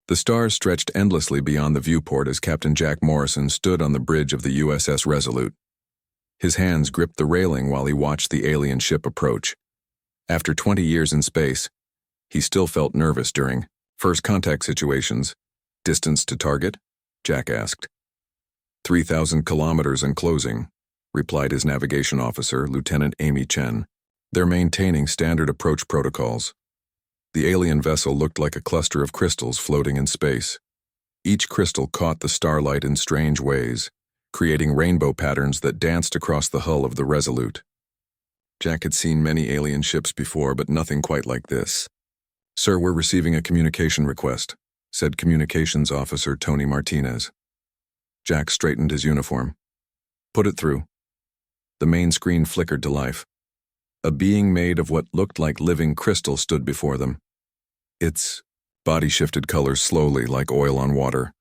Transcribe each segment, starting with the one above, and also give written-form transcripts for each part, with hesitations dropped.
The stars stretched endlessly beyond the viewport as Captain Jack Morrison stood on the bridge of the USS Resolute. His hands gripped the railing while he watched the alien ship approach. After 20 years in space, he still felt nervous during first contact situations. "Distance to target?" Jack asked. 3,000 kilometers and closing, replied his navigation officer, Lieutenant Amy Chen. "They're maintaining standard approach protocols." The alien vessel looked like a cluster of crystals floating in space. Each crystal caught the starlight in strange ways, creating rainbow patterns that danced across the hull of the Resolute. Jack had seen many alien ships before, but nothing quite like this. "Sir, we're receiving a communication request," said Communications Officer Tony Martinez. Jack straightened his uniform. "Put it through." The main screen flickered to life. A being made of what looked like living crystal stood before them. Its body shifted colors slowly like oil on water.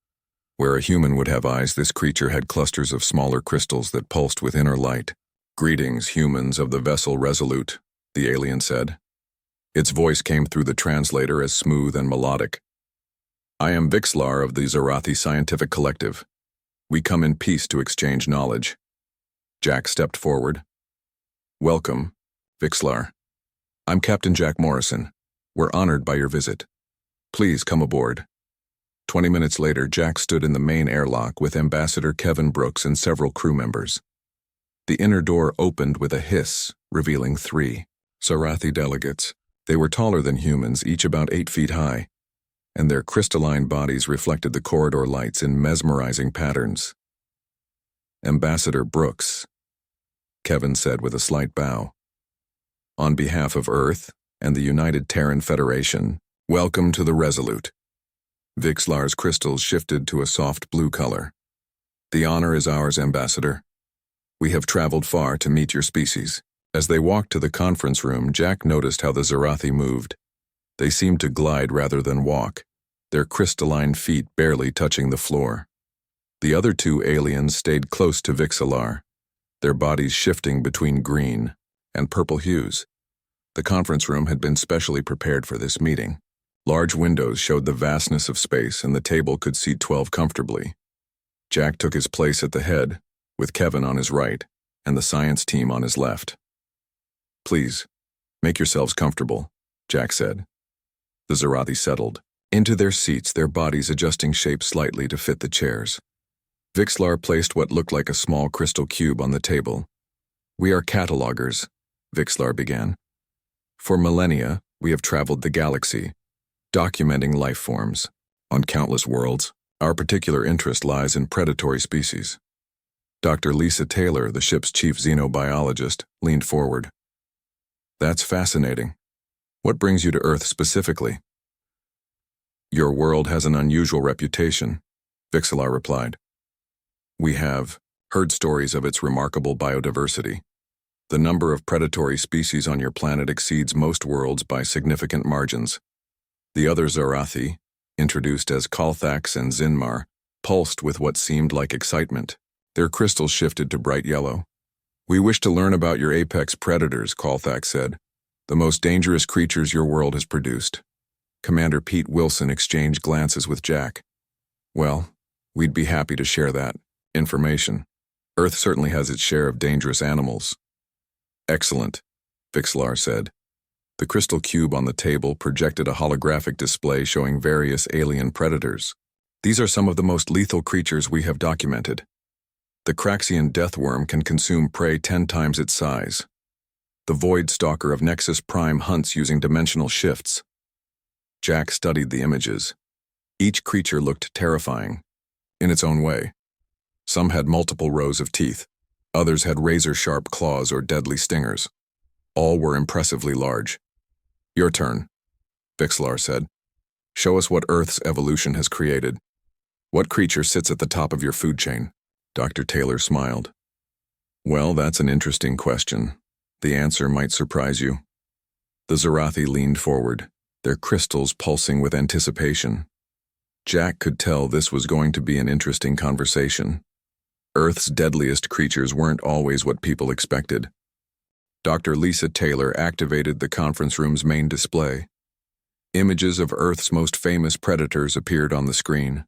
Where a human would have eyes, this creature had clusters of smaller crystals that pulsed with inner light. "Greetings, humans of the vessel Resolute," the alien said. Its voice came through the translator as smooth and melodic. "I am Vixlar of the Zarathi Scientific Collective. We come in peace to exchange knowledge." Jack stepped forward. "Welcome, Vixlar. I'm Captain Jack Morrison. We're honored by your visit. Please come aboard." 20 minutes later, Jack stood in the main airlock with Ambassador Kevin Brooks and several crew members. The inner door opened with a hiss, revealing 3 Zarathi delegates. They were taller than humans, each about 8 feet high, and their crystalline bodies reflected the corridor lights in mesmerizing patterns. "Ambassador Brooks," Kevin said with a slight bow. "On behalf of Earth and the United Terran Federation, welcome to the Resolute." Vixlar's crystals shifted to a soft blue color. "The honor is ours, Ambassador. We have traveled far to meet your species." As they walked to the conference room, Jack noticed how the Zarathi moved. They seemed to glide rather than walk, their crystalline feet barely touching the floor. The other 2 aliens stayed close to Vixlar, their bodies shifting between green and purple hues. The conference room had been specially prepared for this meeting. Large windows showed the vastness of space, and the table could seat 12 comfortably. Jack took his place at the head, with Kevin on his right and the science team on his left. "Please, make yourselves comfortable," Jack said. The Zarathi settled into their seats, their bodies adjusting shape slightly to fit the chairs. Vixlar placed what looked like a small crystal cube on the table. "We are catalogers," Vixlar began. "For millennia, we have traveled the galaxy, documenting life forms on countless worlds. Our particular interest lies in predatory species." Dr. Lisa Taylor, the ship's chief xenobiologist, leaned forward. "That's fascinating. What brings you to Earth specifically?" "Your world has an unusual reputation," Vixlar replied. "We have heard stories of its remarkable biodiversity. The number of predatory species on your planet exceeds most worlds by significant margins. The other Zarathi, introduced as Kalthax and Zinmar, pulsed with what seemed like excitement. Their crystals shifted to bright yellow. "We wish to learn about your apex predators," Kalthax said, "the most dangerous creatures your world has produced." Commander Pete Wilson exchanged glances with Jack. "Well, we'd be happy to share that information. Earth certainly has its share of dangerous animals." "Excellent," Vixlar said. The crystal cube on the table projected a holographic display showing various alien predators. "These are some of the most lethal creatures we have documented. The Craxian deathworm can consume prey 10 times its size. The Void Stalker of Nexus Prime hunts using dimensional shifts." Jack studied the images. Each creature looked terrifying, in its own way. Some had multiple rows of teeth. Others had razor-sharp claws or deadly stingers. All were impressively large. "Your turn," Vixlar said. "Show us what Earth's evolution has created. What creature sits at the top of your food chain?" Dr. Taylor smiled. "Well, that's an interesting question. The answer might surprise you." The Zarathi leaned forward, their crystals pulsing with anticipation. Jack could tell this was going to be an interesting conversation. Earth's deadliest creatures weren't always what people expected. Dr. Lisa Taylor activated the conference room's main display. Images of Earth's most famous predators appeared on the screen.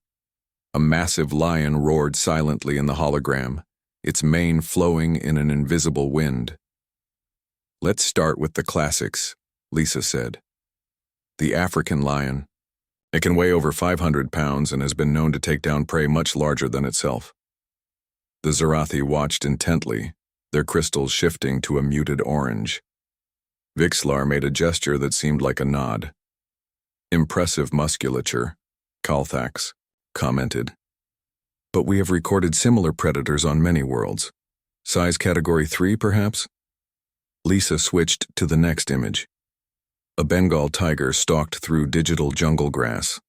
A massive lion roared silently in the hologram, its mane flowing in an invisible wind. "Let's start with the classics," Lisa said. The African lion. It can weigh over 500 pounds and has been known to take down prey much larger than itself. The Zarathi watched intently, their crystals shifting to a muted orange. Vixlar made a gesture that seemed like a nod. "Impressive musculature," Kalthax commented. "But we have recorded similar predators on many worlds. Size category 3, perhaps?" Lisa switched to the next image. A Bengal tiger stalked through digital jungle grass.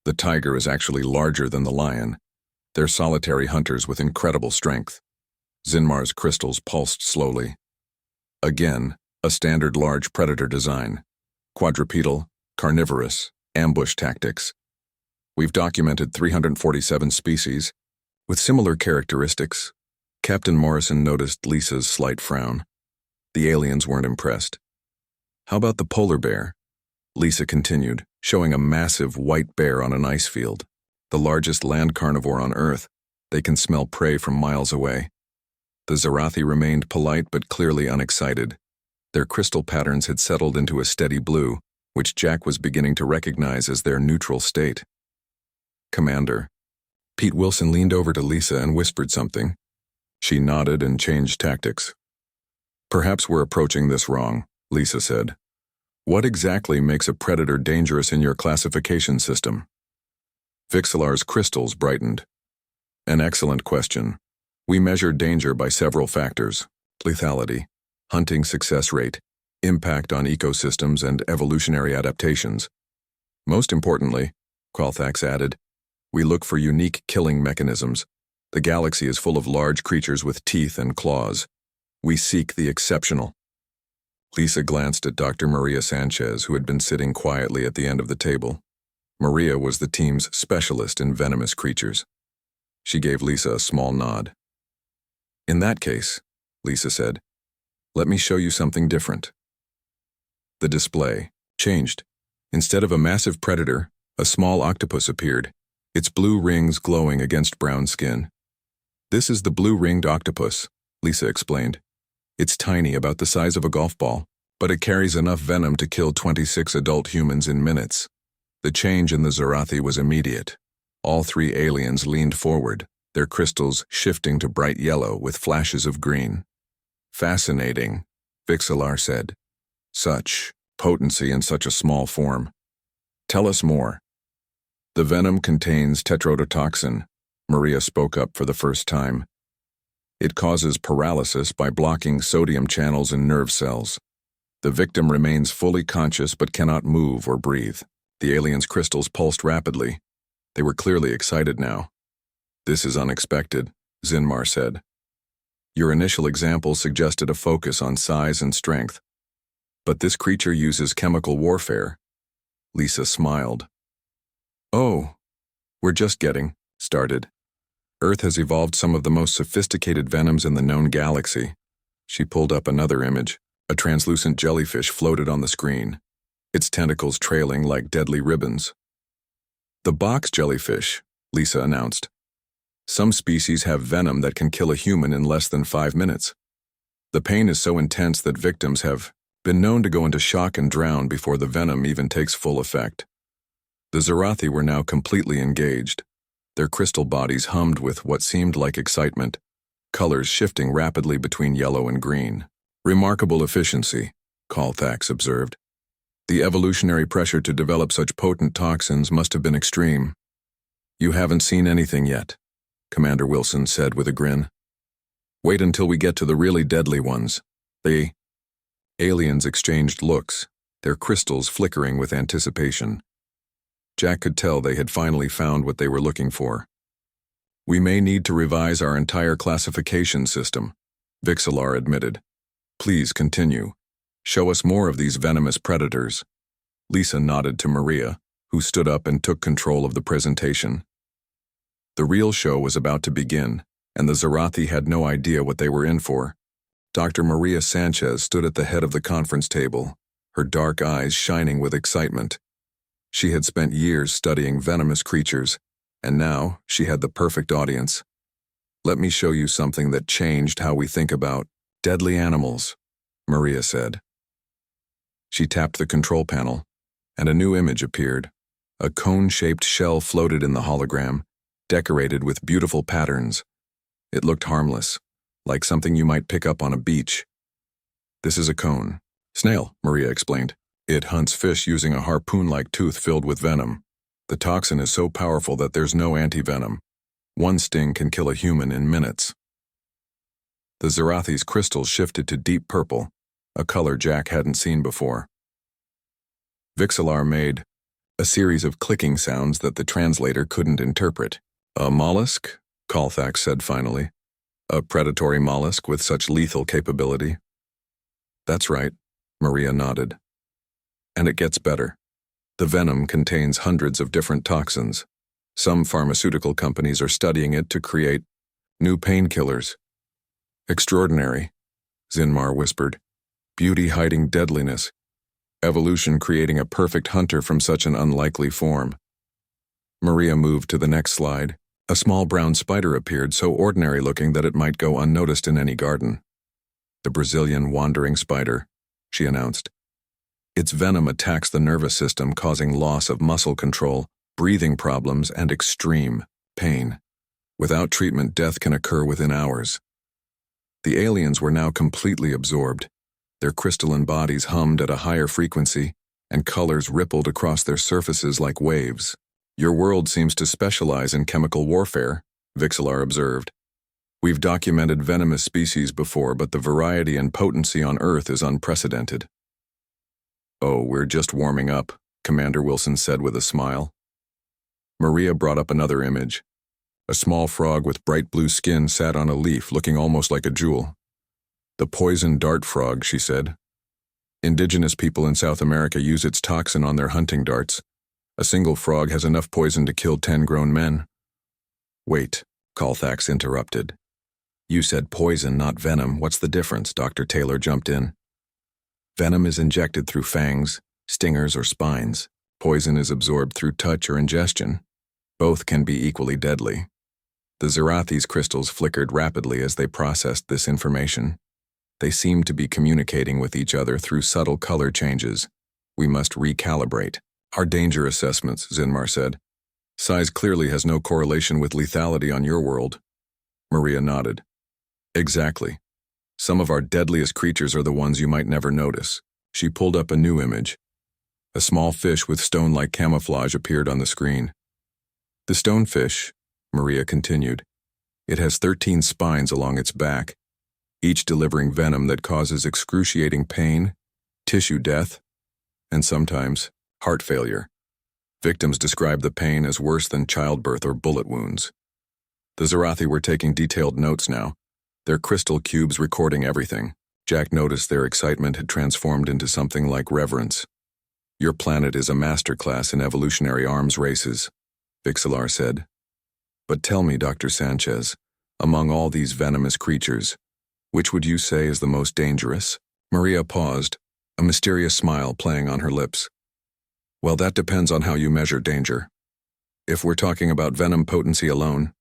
The tiger is actually larger than the lion. They're solitary hunters with incredible strength. Zinmar's crystals pulsed slowly. Again, a standard large predator design. Quadrupedal, carnivorous, ambush tactics. We've documented 347 species, with similar characteristics. Captain Morrison noticed Lisa's slight frown. The aliens weren't impressed. "How about the polar bear?" Lisa continued, showing a massive white bear on an ice field. The largest land carnivore on Earth. They can smell prey from miles away. The Zarathi remained polite but clearly unexcited. Their crystal patterns had settled into a steady blue, which Jack was beginning to recognize as their neutral state. "Commander." Pete Wilson leaned over to Lisa and whispered something. She nodded and changed tactics. "Perhaps we're approaching this wrong," Lisa said. "What exactly makes a predator dangerous in your classification system?" Vixlar's crystals brightened. "An excellent question. We measure danger by several factors: lethality, hunting success rate, impact on ecosystems, and evolutionary adaptations. Most importantly," Qualthax added, "we look for unique killing mechanisms. The galaxy is full of large creatures with teeth and claws. We seek the exceptional." Lisa glanced at Dr. Maria Sanchez, who had been sitting quietly at the end of the table. Maria was the team's specialist in venomous creatures. She gave Lisa a small nod. "In that case," Lisa said, "let me show you something different." The display changed. Instead of a massive predator, a small octopus appeared, its blue rings glowing against brown skin. "This is the blue-ringed octopus," Lisa explained. "It's tiny, about the size of a golf ball, but it carries enough venom to kill 26 adult humans in minutes." The change in the Zarathi was immediate. All three aliens leaned forward, their crystals shifting to bright yellow with flashes of green. "Fascinating," Vixlar said. "Such potency in such a small form. Tell us more." "The venom contains tetrodotoxin," Maria spoke up for the first time. "It causes paralysis by blocking sodium channels in nerve cells. The victim remains fully conscious but cannot move or breathe." The aliens' crystals pulsed rapidly. They were clearly excited now. "This is unexpected," Zinmar said. "Your initial example suggested a focus on size and strength. But this creature uses chemical warfare." Lisa smiled. "Oh, we're just getting started. Earth has evolved some of the most sophisticated venoms in the known galaxy." She pulled up another image. A translucent jellyfish floated on the screen, its tentacles trailing like deadly ribbons. "The box jellyfish," Lisa announced. "Some species have venom that can kill a human in less than 5 minutes. The pain is so intense that victims have been known to go into shock and drown before the venom even takes full effect." The Zarathi were now completely engaged. Their crystal bodies hummed with what seemed like excitement, colors shifting rapidly between yellow and green. "Remarkable efficiency," Kalthax observed. "The evolutionary pressure to develop such potent toxins must have been extreme." "You haven't seen anything yet," Commander Wilson said with a grin. "Wait until we get to the really deadly ones." The aliens exchanged looks, their crystals flickering with anticipation. Jack could tell they had finally found what they were looking for. "We may need to revise our entire classification system," Vixlar admitted. "Please continue. Show us more of these venomous predators." Lisa nodded to Maria, who stood up and took control of the presentation. The real show was about to begin, and the Zarathi had no idea what they were in for. Dr. Maria Sanchez stood at the head of the conference table, her dark eyes shining with excitement. She had spent years studying venomous creatures, and now she had the perfect audience. "Let me show you something that changed how we think about deadly animals," Maria said. She tapped the control panel, and a new image appeared. A cone-shaped shell floated in the hologram, decorated with beautiful patterns. It looked harmless, like something you might pick up on a beach. "This is a cone. Snail," Maria explained. "It hunts fish using a harpoon-like tooth filled with venom. The toxin is so powerful that there's no anti-venom. One sting can kill a human in minutes." The Zarathi's crystals shifted to deep purple, a color Jack hadn't seen before. Vixalar made a series of clicking sounds that the translator couldn't interpret. "A mollusk?" Colthax said finally. "A predatory mollusk with such lethal capability?" "That's right," Maria nodded. "And it gets better. The venom contains hundreds of different toxins. Some pharmaceutical companies are studying it to create new painkillers." "Extraordinary," Zinmar whispered. "Beauty hiding deadliness. Evolution creating a perfect hunter from such an unlikely form." Maria moved to the next slide. A small brown spider appeared, so ordinary-looking that it might go unnoticed in any garden. "The Brazilian wandering spider," she announced. "Its venom attacks the nervous system, causing loss of muscle control, breathing problems, and extreme pain. Without treatment, death can occur within hours." The aliens were now completely absorbed. Their crystalline bodies hummed at a higher frequency, and colors rippled across their surfaces like waves. "Your world seems to specialize in chemical warfare," Vixalar observed. "We've documented venomous species before, but the variety and potency on Earth is unprecedented." "Oh, we're just warming up," Commander Wilson said with a smile. Maria brought up another image. A small frog with bright blue skin sat on a leaf, looking almost like a jewel. "The poison dart frog," she said. "Indigenous people in South America use its toxin on their hunting darts. A single frog has enough poison to kill 10 grown men." "Wait," Colthax interrupted. "You said poison, not venom. What's the difference?" Dr. Taylor jumped in. "Venom is injected through fangs, stingers, or spines. Poison is absorbed through touch or ingestion. Both can be equally deadly." The Zarathi's crystals flickered rapidly as they processed this information. They seemed to be communicating with each other through subtle color changes. "We must recalibrate our danger assessments," Zinmar said. "Size clearly has no correlation with lethality on your world." Maria nodded. "Exactly. Some of our deadliest creatures are the ones you might never notice." She pulled up a new image. A small fish with stone-like camouflage appeared on the screen. "The stonefish," Maria continued. "It has 13 spines along its back, each delivering venom that causes excruciating pain, tissue death, and sometimes heart failure. Victims describe the pain as worse than childbirth or bullet wounds." The Zarathi were taking detailed notes now, their crystal cubes recording everything. Jack noticed their excitement had transformed into something like reverence. "Your planet is a masterclass in evolutionary arms races," Vixalar said. "But tell me, Dr. Sanchez, among all these venomous creatures, which would you say is the most dangerous?" Maria paused, a mysterious smile playing on her lips. "Well, that depends on how you measure danger. If we're talking about venom potency alone,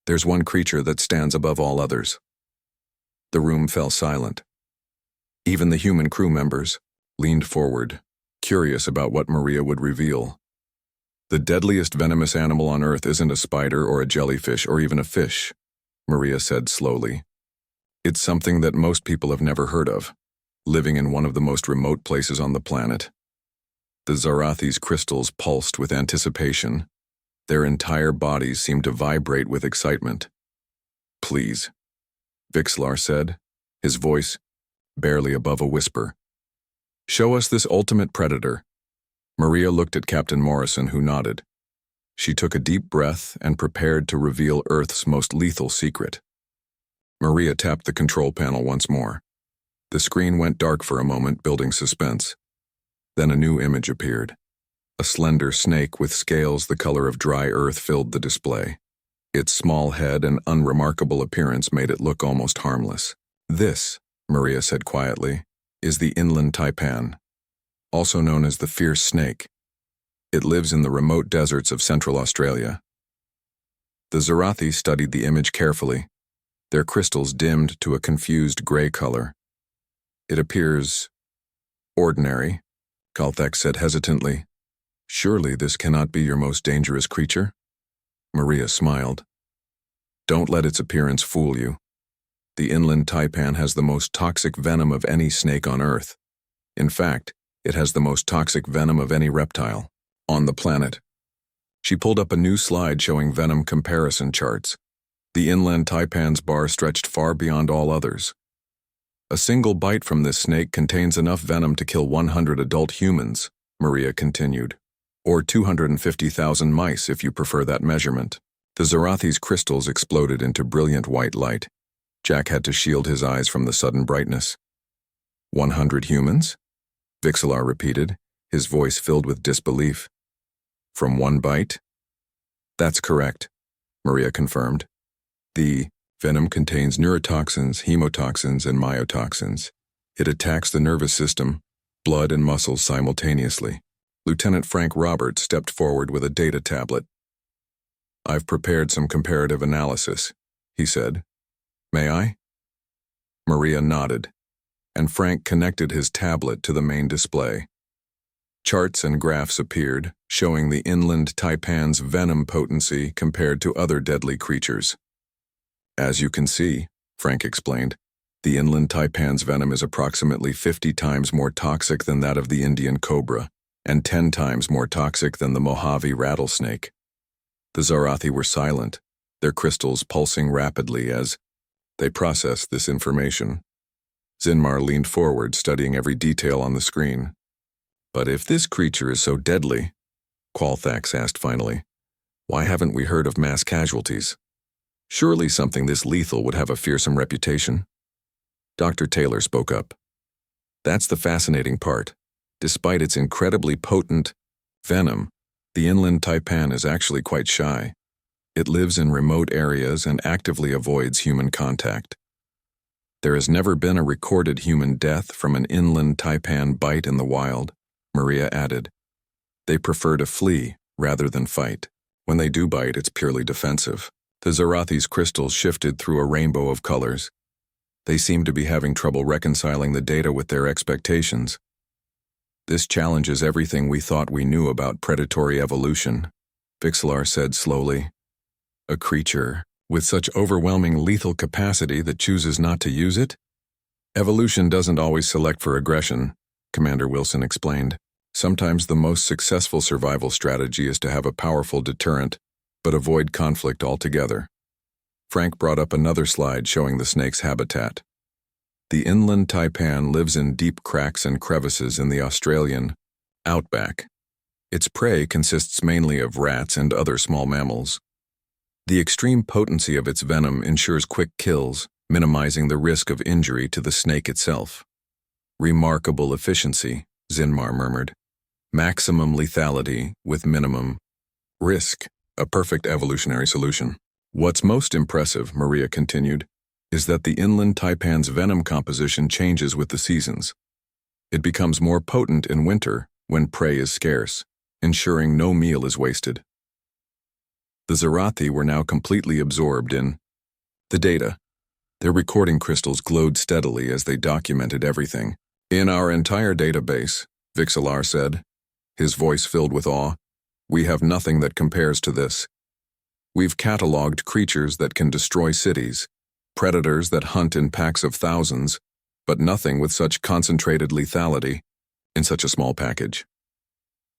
there's one creature that stands above all others." The room fell silent. Even the human crew members leaned forward, curious about what Maria would reveal. "The deadliest venomous animal on Earth isn't a spider or a jellyfish or even a fish," Maria said slowly. "It's something that most people have never heard of, living in one of the most remote places on the planet." The Zarathi's crystals pulsed with anticipation. Their entire bodies seemed to vibrate with excitement. "Please," Vixalar said, his voice barely above a whisper. "Show us this ultimate predator." Maria looked at Captain Morrison, who nodded. She took a deep breath and prepared to reveal Earth's most lethal secret. Maria tapped the control panel once more. The screen went dark for a moment, building suspense. Then a new image appeared. A slender snake with scales the color of dry earth filled the display. Its small head and unremarkable appearance made it look almost harmless. "This," Maria said quietly, "is the inland taipan, also known as the fierce snake. It lives in the remote deserts of central Australia. The Zarathi studied the image carefully, their crystals dimmed to a confused gray color. It appears ordinary, Kalthak said hesitantly. Surely this cannot be your most dangerous creature? Maria smiled. Don't let its appearance fool you. The inland taipan has the most toxic venom of any snake on Earth. In fact, it has the most toxic venom of any reptile on the planet. She pulled up a new slide showing venom comparison charts. The inland taipan's bar stretched far beyond all others. A single bite from this snake contains enough venom to kill 100 adult humans, Maria continued. Or 250,000 mice if you prefer that measurement. The Zarathi's crystals exploded into brilliant white light. Jack had to shield his eyes from the sudden brightness. 100 humans? Vixalar repeated, his voice filled with disbelief. From one bite? That's correct, Maria confirmed. The venom contains neurotoxins, hemotoxins, and myotoxins. It attacks the nervous system, blood, and muscles simultaneously. Lieutenant Frank Roberts stepped forward with a data tablet. I've prepared some comparative analysis, he said. May I? Maria nodded, and Frank connected his tablet to the main display. Charts and graphs appeared, showing the inland taipan's venom potency compared to other deadly creatures. As you can see, Frank explained, the inland taipan's venom is approximately 50 times more toxic than that of the Indian cobra, and 10 times more toxic than the Mojave rattlesnake. The Zarathi were silent, their crystals pulsing rapidly as they processed this information. Zinmar leaned forward, studying every detail on the screen. But if this creature is so deadly, Qualthax asked finally, why haven't we heard of mass casualties? Surely something this lethal would have a fearsome reputation. Dr. Taylor spoke up. That's the fascinating part. Despite its incredibly potent venom, the inland taipan is actually quite shy. It lives in remote areas and actively avoids human contact. There has never been a recorded human death from an inland taipan bite in the wild, Maria added. They prefer to flee rather than fight. When they do bite, it's purely defensive. The Zarathi's crystals shifted through a rainbow of colors. They seemed to be having trouble reconciling the data with their expectations. This challenges everything we thought we knew about predatory evolution, Vixalar said slowly. A creature with such overwhelming lethal capacity that chooses not to use it? Evolution doesn't always select for aggression, Commander Wilson explained. Sometimes the most successful survival strategy is to have a powerful deterrent, but avoid conflict altogether. Frank brought up another slide showing the snake's habitat. The inland taipan lives in deep cracks and crevices in the Australian outback. Its prey consists mainly of rats and other small mammals. The extreme potency of its venom ensures quick kills, minimizing the risk of injury to the snake itself. Remarkable efficiency, Zinmar murmured. Maximum lethality with minimum risk, a perfect evolutionary solution. What's most impressive, Maria continued, is that the inland taipan's venom composition changes with the seasons. It becomes more potent in winter when prey is scarce, ensuring no meal is wasted. The Zarathi were now completely absorbed in the data. Their recording crystals glowed steadily as they documented everything. In our entire database, Vixalar said, his voice filled with awe, we have nothing that compares to this. We've cataloged creatures that can destroy cities, predators that hunt in packs of thousands, but nothing with such concentrated lethality in such a small package.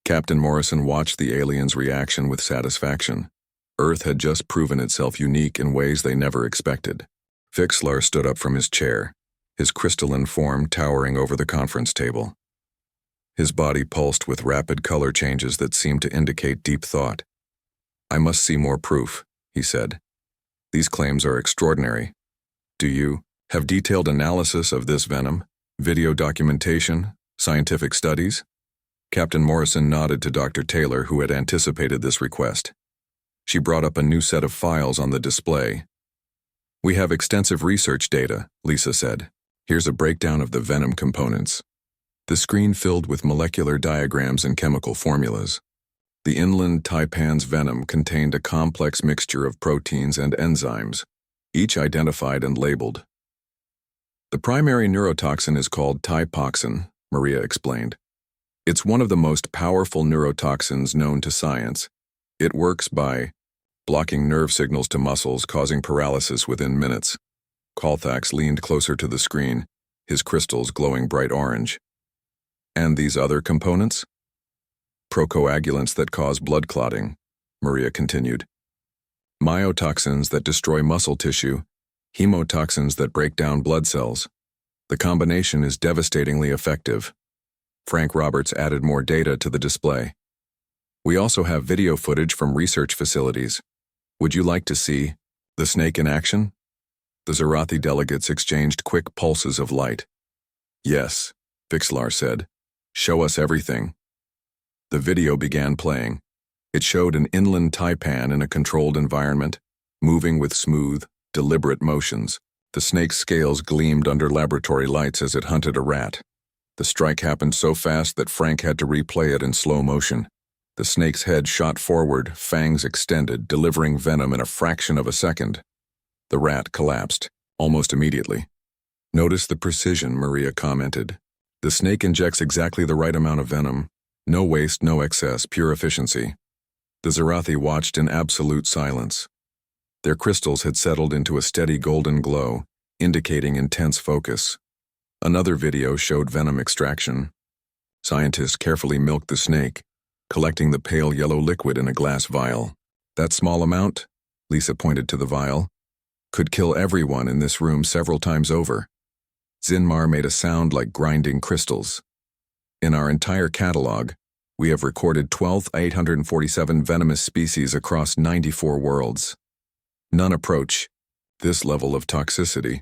Captain Morrison watched the aliens' reaction with satisfaction. Earth had just proven itself unique in ways they never expected. Vixalar stood up from his chair, his crystalline form towering over the conference table. His body pulsed with rapid color changes that seemed to indicate deep thought. I must see more proof, he said. These claims are extraordinary. Do you have detailed analysis of this venom, video documentation, scientific studies? Captain Morrison nodded to Dr. Taylor, who had anticipated this request. She brought up a new set of files on the display. We have extensive research data, Lisa said. Here's a breakdown of the venom components. The screen filled with molecular diagrams and chemical formulas. The inland taipan's venom contained a complex mixture of proteins and enzymes, each identified and labeled. The primary neurotoxin is called taipoxin, Maria explained. It's one of the most powerful neurotoxins known to science. It works by blocking nerve signals to muscles, causing paralysis within minutes. Colfax leaned closer to the screen, his crystals glowing bright orange. And these other components? Procoagulants that cause blood clotting, Maria continued. Myotoxins that destroy muscle tissue, hemotoxins that break down blood cells. The combination is devastatingly effective. Frank Roberts added more data to the display. We also have video footage from research facilities. Would you like to see the snake in action? The Zarathi delegates exchanged quick pulses of light. Yes, Vixlar said. Show us everything. The video began playing. It showed an inland taipan in a controlled environment, moving with smooth, deliberate motions. The snake's scales gleamed under laboratory lights as it hunted a rat. The strike happened so fast that Frank had to replay it in slow motion. The snake's head shot forward, fangs extended, delivering venom in a fraction of a second. The rat collapsed, almost immediately. Notice the precision, Maria commented. The snake injects exactly the right amount of venom. No waste, no excess, pure efficiency. The Zarathi watched in absolute silence. Their crystals had settled into a steady golden glow, indicating intense focus. Another video showed venom extraction. Scientists carefully milked the snake, collecting the pale yellow liquid in a glass vial. That small amount, Lisa pointed to the vial, could kill everyone in this room several times over. Zinmar made a sound like grinding crystals. In our entire catalog, we have recorded 12,847 venomous species across 94 worlds. None approach this level of toxicity.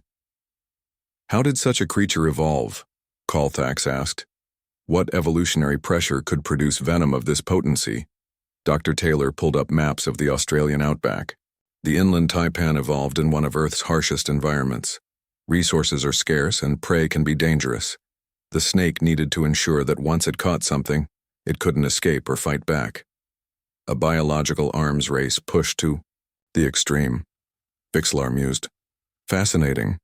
How did such a creature evolve? Colfax asked. What evolutionary pressure could produce venom of this potency? Dr. Taylor pulled up maps of the Australian outback. The inland taipan evolved in one of Earth's harshest environments. Resources are scarce and prey can be dangerous. The snake needed to ensure that once it caught something, it couldn't escape or fight back. A biological arms race pushed to the extreme. Vixlar mused. Fascinating.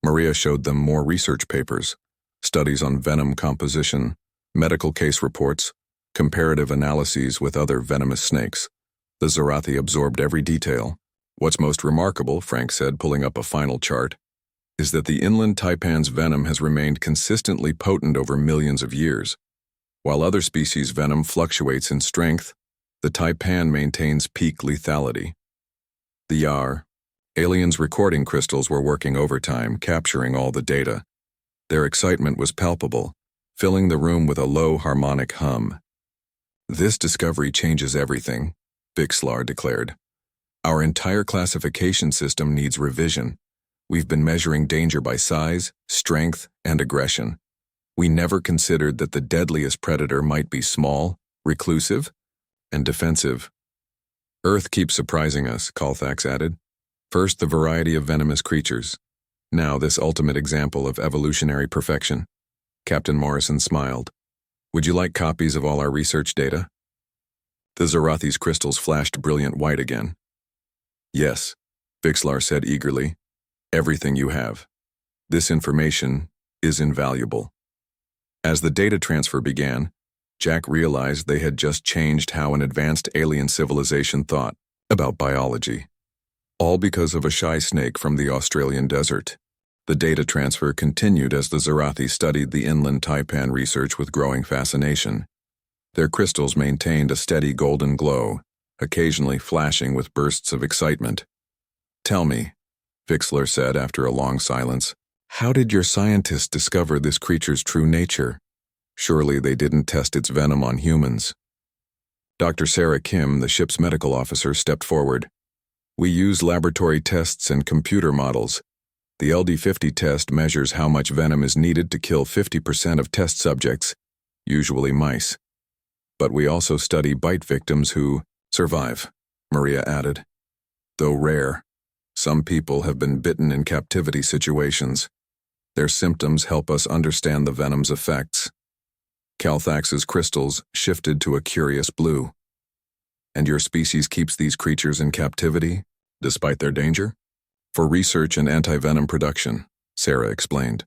Maria showed them more research papers, studies on venom composition, medical case reports, comparative analyses with other venomous snakes. The Zarathi absorbed every detail. What's most remarkable, Frank said, pulling up a final chart, is that the inland taipan's venom has remained consistently potent over millions of years. While other species' venom fluctuates in strength, the taipan maintains peak lethality. The Yar, aliens' recording crystals were working overtime, capturing all the data. Their excitement was palpable, filling the room with a low harmonic hum. This discovery changes everything, Vixlar declared. Our entire classification system needs revision. We've been measuring danger by size, strength, and aggression. We never considered that the deadliest predator might be small, reclusive, and defensive. Earth keeps surprising us, Colfax added. First, the variety of venomous creatures. Now, this ultimate example of evolutionary perfection. Captain Morrison smiled. Would you like copies of all our research data? The Zarathi's crystals flashed brilliant white again. Yes, Vixlar said eagerly. Everything you have. This information is invaluable. As the data transfer began, Jack realized they had just changed how an advanced alien civilization thought about biology. All because of a shy snake from the Australian desert. The data transfer continued as the Zarathi studied the inland taipan research with growing fascination. Their crystals maintained a steady golden glow, occasionally flashing with bursts of excitement. Tell me, Vixlar said after a long silence, how did your scientists discover this creature's true nature? Surely they didn't test its venom on humans. Dr. Sarah Kim, the ship's medical officer, stepped forward. We use laboratory tests and computer models. The LD50 test measures how much venom is needed to kill 50% of test subjects, usually mice. But we also study bite victims who survive, Maria added. Though rare, some people have been bitten in captivity situations. Their symptoms help us understand the venom's effects. Colfax's crystals shifted to a curious blue. And your species keeps these creatures in captivity, despite their danger? For research and anti-venom production, Sarah explained.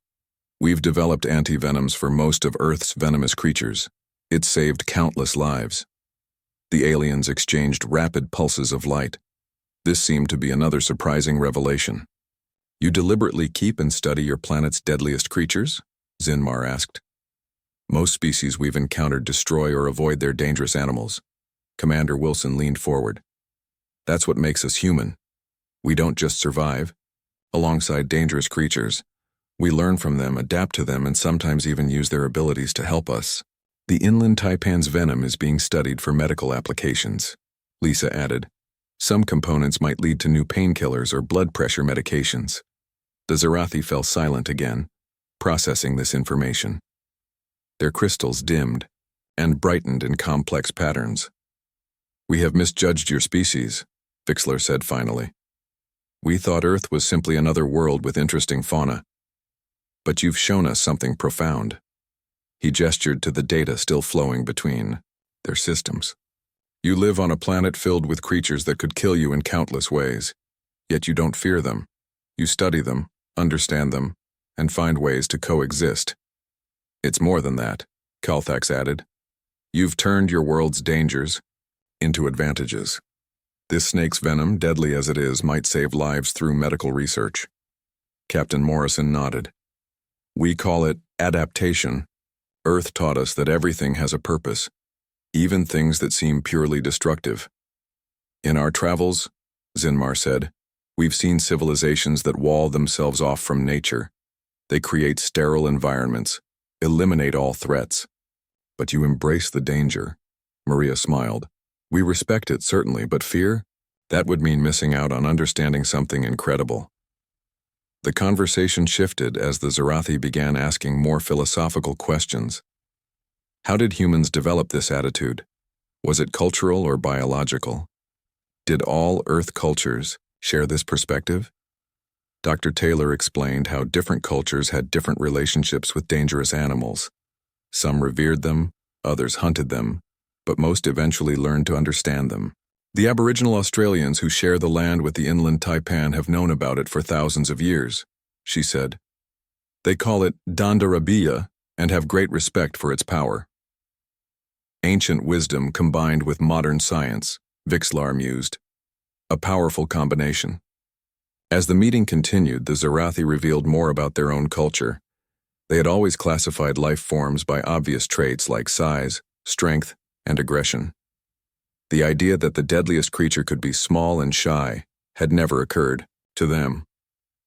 We've developed anti-venoms for most of Earth's venomous creatures. It's saved countless lives. The aliens exchanged rapid pulses of light. This seemed to be another surprising revelation. You deliberately keep and study your planet's deadliest creatures? Zinmar asked. Most species we've encountered destroy or avoid their dangerous animals. Commander Wilson leaned forward. That's what makes us human. We don't just survive. Alongside dangerous creatures, we learn from them, adapt to them, and sometimes even use their abilities to help us. The inland taipan's venom is being studied for medical applications, Lisa added. Some components might lead to new painkillers or blood pressure medications. The Zarathi fell silent again, processing this information. Their crystals dimmed and brightened in complex patterns. We have misjudged your species, Vixler said finally. We thought Earth was simply another world with interesting fauna. But you've shown us something profound. He gestured to the data still flowing between their systems. You live on a planet filled with creatures that could kill you in countless ways. Yet you don't fear them. You study them, understand them, and find ways to coexist. It's more than that, Kalthax added. You've turned your world's dangers into advantages. This snake's venom, deadly as it is, might save lives through medical research. Captain Morrison nodded. We call it adaptation. Earth taught us that everything has a purpose, even things that seem purely destructive. In our travels, Zinmar said, we've seen civilizations that wall themselves off from nature. They create sterile environments, eliminate all threats. But you embrace the danger. Maria smiled. We respect it, certainly, but fear? That would mean missing out on understanding something incredible. The conversation shifted as the Zarathi began asking more philosophical questions. How did humans develop this attitude? Was it cultural or biological? Did all Earth cultures share this perspective? Dr. Taylor explained how different cultures had different relationships with dangerous animals. Some revered them, others hunted them, but most eventually learned to understand them. The Aboriginal Australians who share the land with the inland taipan have known about it for thousands of years, she said. They call it Dandarabiya and have great respect for its power. Ancient wisdom combined with modern science, Vixlar mused. A powerful combination. As the meeting continued, the Zarathi revealed more about their own culture. They had always classified life forms by obvious traits like size, strength, and aggression. The idea that the deadliest creature could be small and shy had never occurred to them.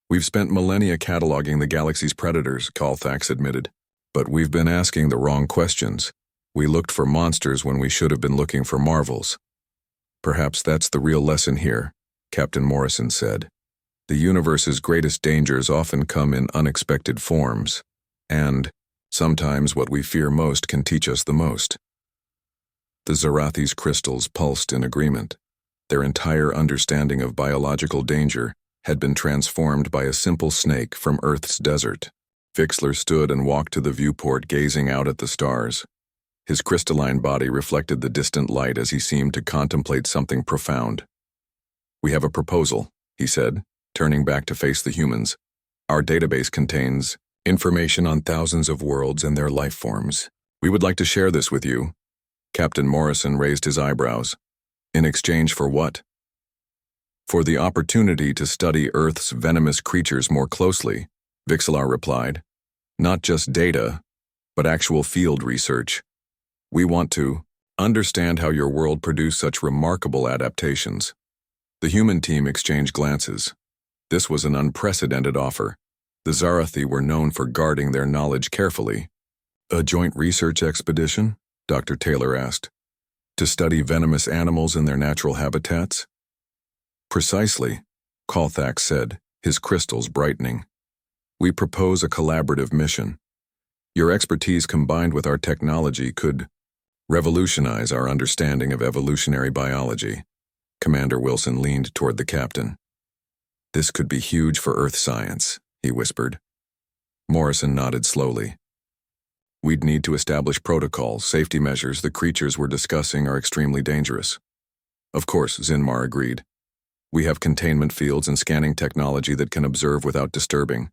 We've spent millennia cataloging the galaxy's predators, Kalthax admitted, but we've been asking the wrong questions. We looked for monsters when we should have been looking for marvels. Perhaps that's the real lesson here, Captain Morrison said. The universe's greatest dangers often come in unexpected forms, and sometimes what we fear most can teach us the most. The Zarathi's crystals pulsed in agreement. Their entire understanding of biological danger had been transformed by a simple snake from Earth's desert. Vixler stood and walked to the viewport, gazing out at the stars. His crystalline body reflected the distant light as he seemed to contemplate something profound. We have a proposal, he said, turning back to face the humans. Our database contains information on thousands of worlds and their life forms. We would like to share this with you. Captain Morrison raised his eyebrows. In exchange for what? For the opportunity to study Earth's venomous creatures more closely, Vixlar replied. Not just data, but actual field research. We want to understand how your world produced such remarkable adaptations. The human team exchanged glances. This was an unprecedented offer. The Zarathi were known for guarding their knowledge carefully. A joint research expedition? Dr. Taylor asked. To study venomous animals in their natural habitats? Precisely, Kalthax said, his crystals brightening. We propose a collaborative mission. Your expertise combined with our technology could revolutionize our understanding of evolutionary biology. Commander Wilson leaned toward the captain. This could be huge for Earth science, he whispered. Morrison nodded slowly. We'd need to establish protocols, safety measures. The creatures we're discussing are extremely dangerous. Of course, Zinmar agreed. We have containment fields and scanning technology that can observe without disturbing.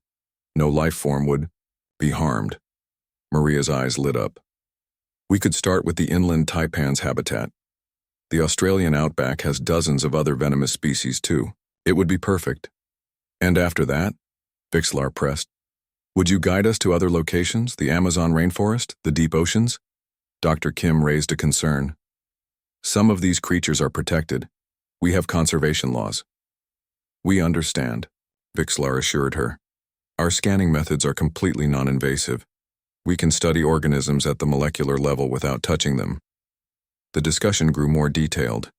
No life form would be harmed. Maria's eyes lit up. We could start with the inland taipan's habitat. The Australian outback has dozens of other venomous species too. It would be perfect. And after that, Vixlar pressed, would you guide us to other locations, the Amazon rainforest, the deep oceans? Dr. Kim raised a concern. Some of these creatures are protected. We have conservation laws. We understand, Vixlar assured her. Our scanning methods are completely non-invasive. We can study organisms at the molecular level without touching them. The discussion grew more detailed.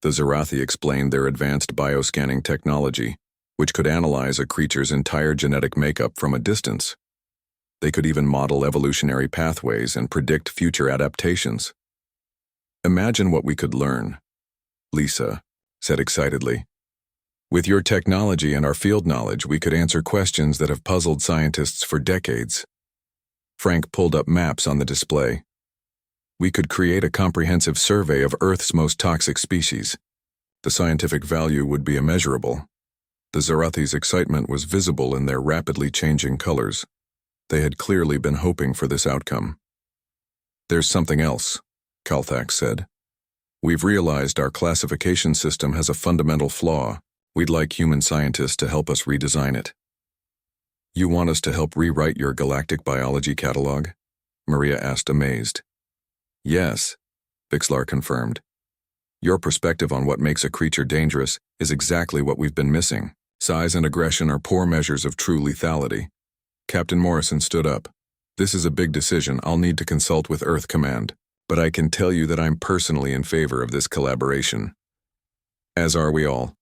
The Zarathi explained their advanced bioscanning technology, which could analyze a creature's entire genetic makeup from a distance. They could even model evolutionary pathways and predict future adaptations. Imagine what we could learn, Lisa said excitedly. With your technology and our field knowledge, we could answer questions that have puzzled scientists for decades. Frank pulled up maps on the display. We could create a comprehensive survey of Earth's most toxic species. The scientific value would be immeasurable. The Zarathi's excitement was visible in their rapidly changing colors. They had clearly been hoping for this outcome. There's something else, Kalthak said. We've realized our classification system has a fundamental flaw. We'd like human scientists to help us redesign it. You want us to help rewrite your galactic biology catalog? Maria asked, amazed. Yes, Vixlar confirmed. Your perspective on what makes a creature dangerous is exactly what we've been missing. Size and aggression are poor measures of true lethality. Captain Morrison stood up. This is a big decision. I'll need to consult with Earth Command, but I can tell you that I'm personally in favor of this collaboration. As are we all,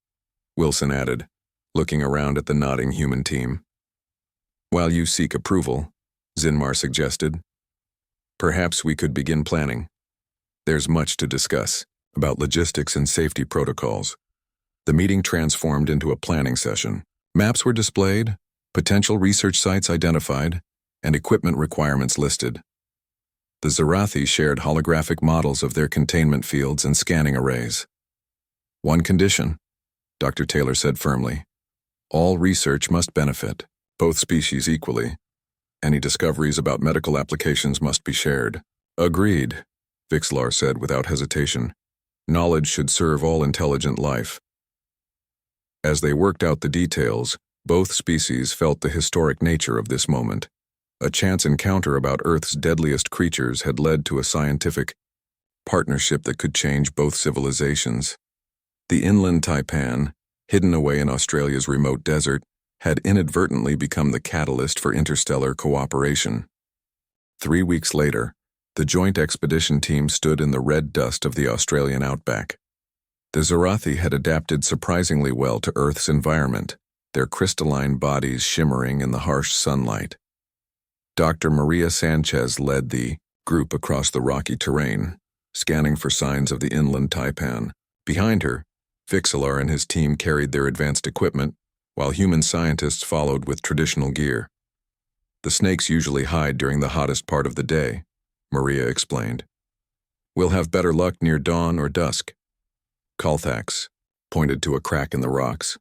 Wilson added, looking around at the nodding human team. While you seek approval, Zinmar suggested, perhaps we could begin planning. There's much to discuss about logistics and safety protocols. The meeting transformed into a planning session. Maps were displayed, potential research sites identified, and equipment requirements listed. The Zarathi shared holographic models of their containment fields and scanning arrays. One condition, Dr. Taylor said firmly. All research must benefit both species equally. Any discoveries about medical applications must be shared. Agreed, Vixlar said without hesitation. Knowledge should serve all intelligent life. As they worked out the details, both species felt the historic nature of this moment. A chance encounter about Earth's deadliest creatures had led to a scientific partnership that could change both civilizations. The inland taipan, hidden away in Australia's remote desert, had inadvertently become the catalyst for interstellar cooperation. 3 weeks later, the joint expedition team stood in the red dust of the Australian outback. The Zarathi had adapted surprisingly well to Earth's environment, their crystalline bodies shimmering in the harsh sunlight. Dr. Maria Sanchez led the group across the rocky terrain, scanning for signs of the inland taipan. Behind her, Vixlar and his team carried their advanced equipment, while human scientists followed with traditional gear. The snakes usually hide during the hottest part of the day, Maria explained. We'll have better luck near dawn or dusk. Kalthax pointed to a crack in the rocks.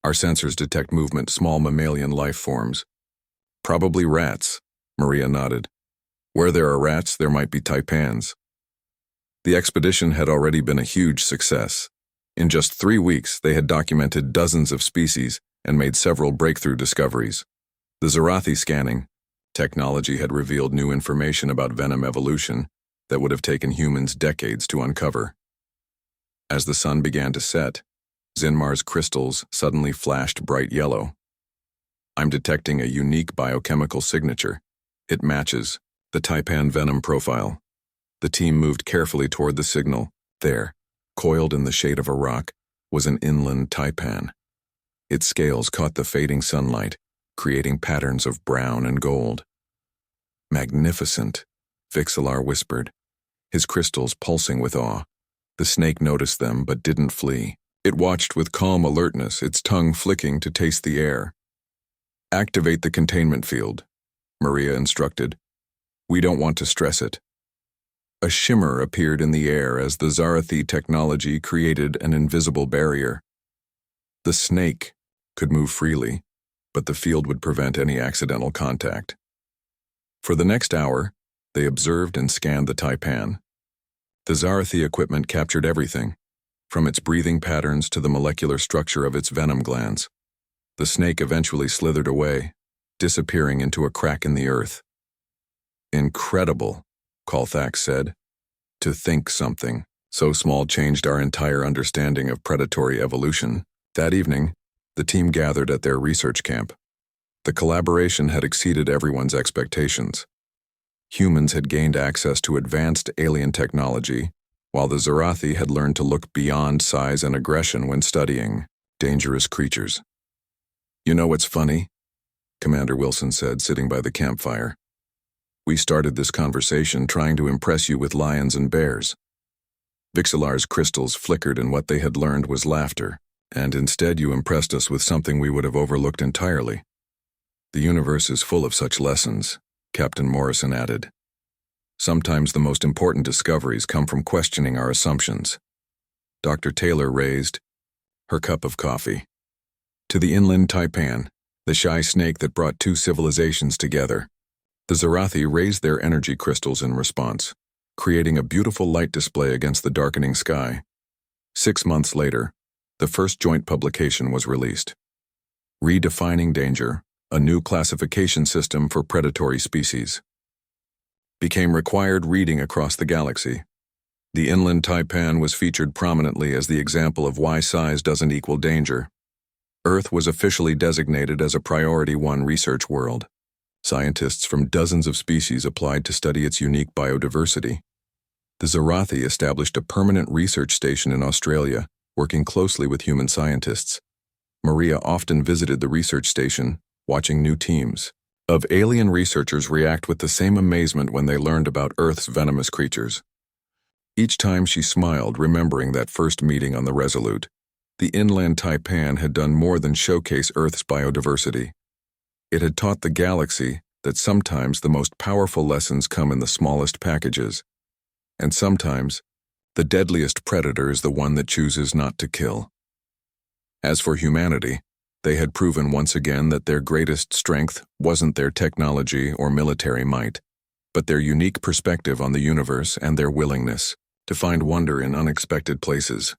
Our sensors detect movement, small mammalian life forms. Probably rats, Maria nodded. Where there are rats, there might be taipans. The expedition had already been a huge success. In just 3 weeks, they had documented dozens of species and made several breakthrough discoveries. The Zarathi scanning technology had revealed new information about venom evolution that would have taken humans decades to uncover. As the sun began to set, Zinmar's crystals suddenly flashed bright yellow. I'm detecting a unique biochemical signature. It matches the taipan venom profile. The team moved carefully toward the signal. There, coiled in the shade of a rock, was an inland taipan. Its scales caught the fading sunlight, creating patterns of brown and gold. Magnificent, Vixlar whispered, his crystals pulsing with awe. The snake noticed them but didn't flee. It watched with calm alertness, its tongue flicking to taste the air. Activate the containment field, Maria instructed. We don't want to stress it. A shimmer appeared in the air as the Zarathi technology created an invisible barrier. The snake could move freely, but the field would prevent any accidental contact. For the next hour, they observed and scanned the taipan. The Zarathi equipment captured everything, from its breathing patterns to the molecular structure of its venom glands. The snake eventually slithered away, disappearing into a crack in the earth. "Incredible," Colthax said. "To think something so small changed our entire understanding of predatory evolution." That evening, the team gathered at their research camp. The collaboration had exceeded everyone's expectations. Humans had gained access to advanced alien technology, while the Zarathi had learned to look beyond size and aggression when studying dangerous creatures. "You know what's funny?" Commander Wilson said, sitting by the campfire. "We started this conversation trying to impress you with lions and bears. Vixelar's crystals flickered and what they had learned was laughter, and instead you impressed us with something we would have overlooked entirely. The universe is full of such lessons," Captain Morrison added. "Sometimes the most important discoveries come from questioning our assumptions." Dr. Taylor raised her cup of coffee. To the inland taipan, the shy snake that brought two civilizations together, the Zarathi raised their energy crystals in response, creating a beautiful light display against the darkening sky. 6 months later, the first joint publication was released. Redefining Danger, a new classification system for predatory species, became required reading across the galaxy. The inland taipan was featured prominently as the example of why size doesn't equal danger. Earth was officially designated as a Priority 1 research world. Scientists from dozens of species applied to study its unique biodiversity. The Zarathi established a permanent research station in Australia, working closely with human scientists. Maria often visited the research station, watching new teams of alien researchers react with the same amazement when they learned about Earth's venomous creatures. Each time she smiled, remembering that first meeting on the Resolute. The inland taipan had done more than showcase Earth's biodiversity. It had taught the galaxy that sometimes the most powerful lessons come in the smallest packages, and sometimes the deadliest predator is the one that chooses not to kill. As for humanity, they had proven once again that their greatest strength wasn't their technology or military might, but their unique perspective on the universe and their willingness to find wonder in unexpected places.